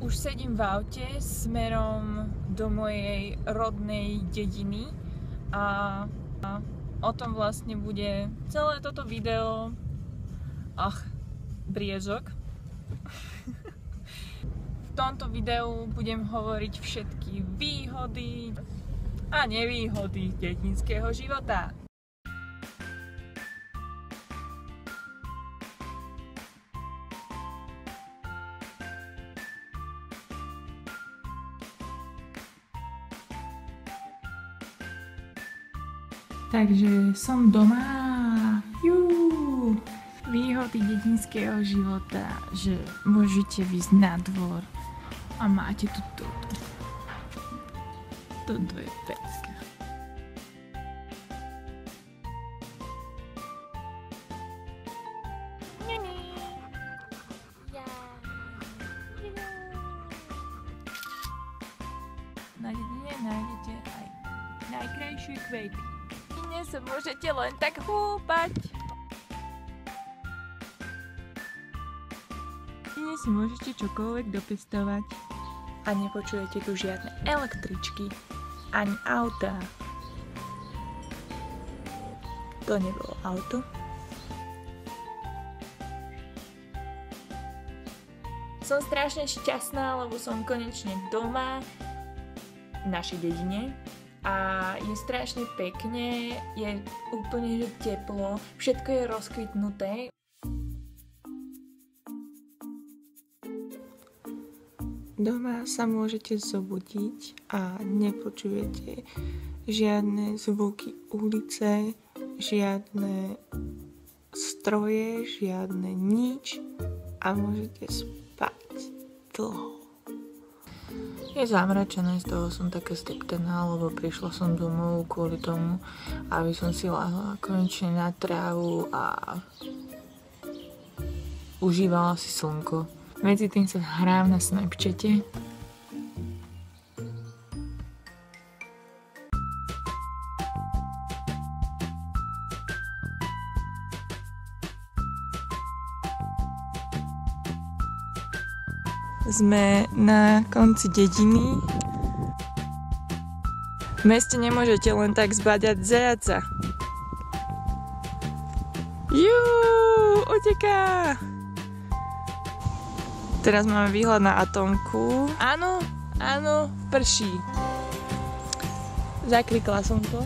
Už sedím v aute smerom do mojej rodnej dediny a o tom vlastne bude celé toto video. Briežok. V tomto videu budem hovoriť všetky výhody a nevýhody dedinského života. Takže som doma. Výhody dedinského života, že môžete výjsť na dvor a máte tu toto. Toto je pecka. Na dedine nájdete aj najkrajšie kvety. Dnes sa môžete len tak húpať. Dnes si môžete čokoľvek dopestovať. A nepočujete tu žiadne električky, ani autá. To nebolo auto. Som strašne šťastná, lebo som konečne doma v našej dedine. A je strašne pekne, je úplne že teplo, všetko je rozkvitnuté. Doma sa môžete zobudiť a nepočujete žiadne zvuky ulice, žiadne stroje, žiadne nič a môžete spať dlho. Je zamračené, z toho som taká steptená, lebo prišla som domov kvôli tomu, aby som si lahla konečne na trávu a užívala si slnko. Medzi tým sa hrám na Snapchate. Sme na konci dediny. V meste nemôžete len tak zbadať zajaca. Uteká! Teraz máme výhľad na Atómku. Áno, prší. Zaklikla som to.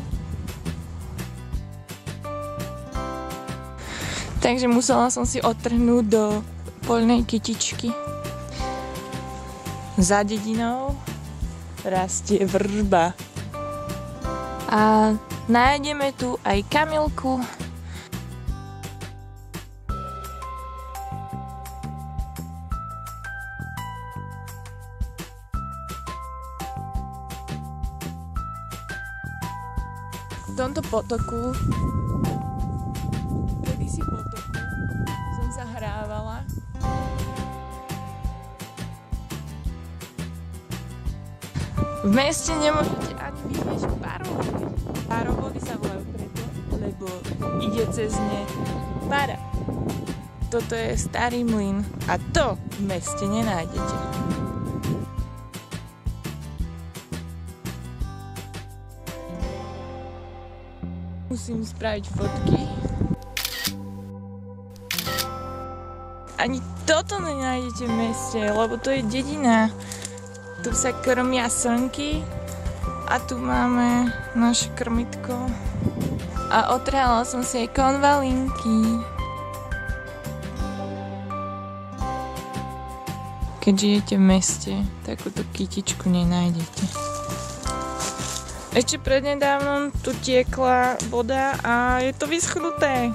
Takže musela som si odtrhnúť do poľnej kytičky. Za dedinou rastie vrba. A nájdeme tu aj Kamilku. V tomto potoku, kedysi potoku, som sa hrávala. V meste nemôžete ani vidieť párovody. Párovody sa volajú preto, lebo ide cez ne para. Toto je starý mlyn a to v meste nenájdete. Musím spraviť fotky. Ani toto nenájdete v meste, lebo to je dedina. Tu sa krmia slnky a tu máme naše krmitko. A otrhala som si aj konvalinky. Keď žijete v meste, takúto kytičku nenájdete. Ešte prednedávnom tu tiekla voda a je to vyschnuté.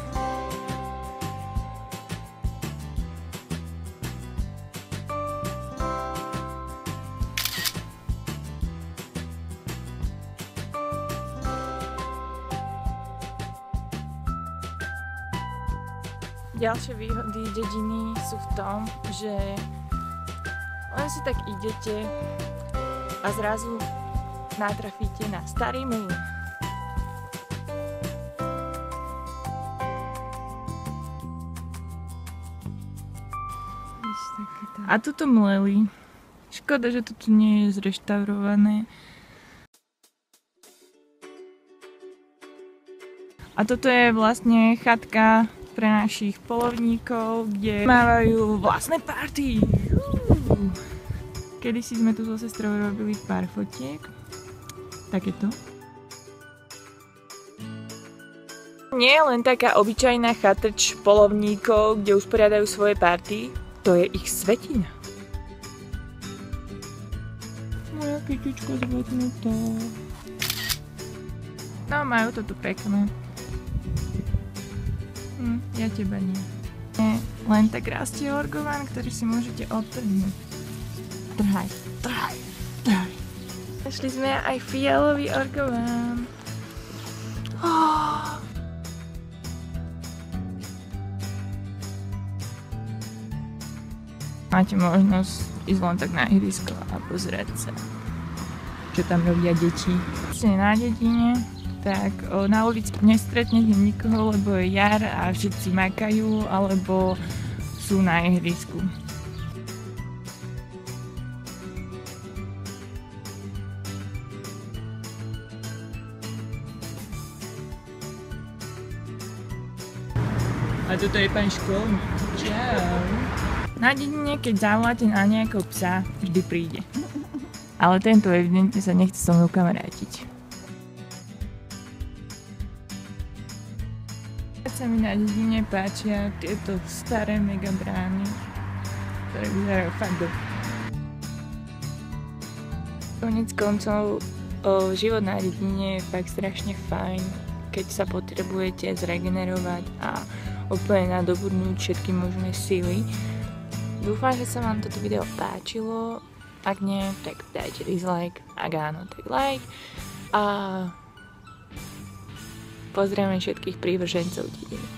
Ďalšie výhody dediny sú v tom, že len si tak idete a zrazu natrafíte na starý mlyn. A tuto mleli Škoda, že to tu nie je zreštaurované. A toto je vlastne chatka pre našich polovníkov, kde mávajú vlastné party. Kedysi sme tu so sestrou robili pár fotiek. Takéto. Nie je len taká obyčajná chatrč polovníkov, kde usporiadajú svoje party. To je ich svetina. Moja kytička zvednutá. No, majú to tu pekné. Ja teba nie. Len tak rastie orgovan, ktorý si môžete odtrhnúť. Trhaj, trhaj, trhaj. Našli sme aj fialový orgovan. Máte možnosť ísť len tak na ihrisko a pozrieť sa, čo tam robia deti. Ste na dedine, tak na ulici nestretnete nikoho, lebo je jar a všetci makajú, alebo sú na ihrisku. A toto je pán školník. Čau. Na dedine, keď zavoláte na nejakého psa, vždy príde. Ale tento evidentne sa nechce so mnou kamarátiť. Sa mi na dedine páčia tieto staré megabrány, ktoré vyzerajú fakt dobre. Koniec koncov, život na dedine je fakt strašne fajn, keď sa potrebujete zregenerovať a úplne nadobudnúť všetky možné sily. Dúfam, že sa vám toto video páčilo. Ak nie, tak dajte dislike. Ak áno, tak like. A pozrieme všetkých prívržencov dediny.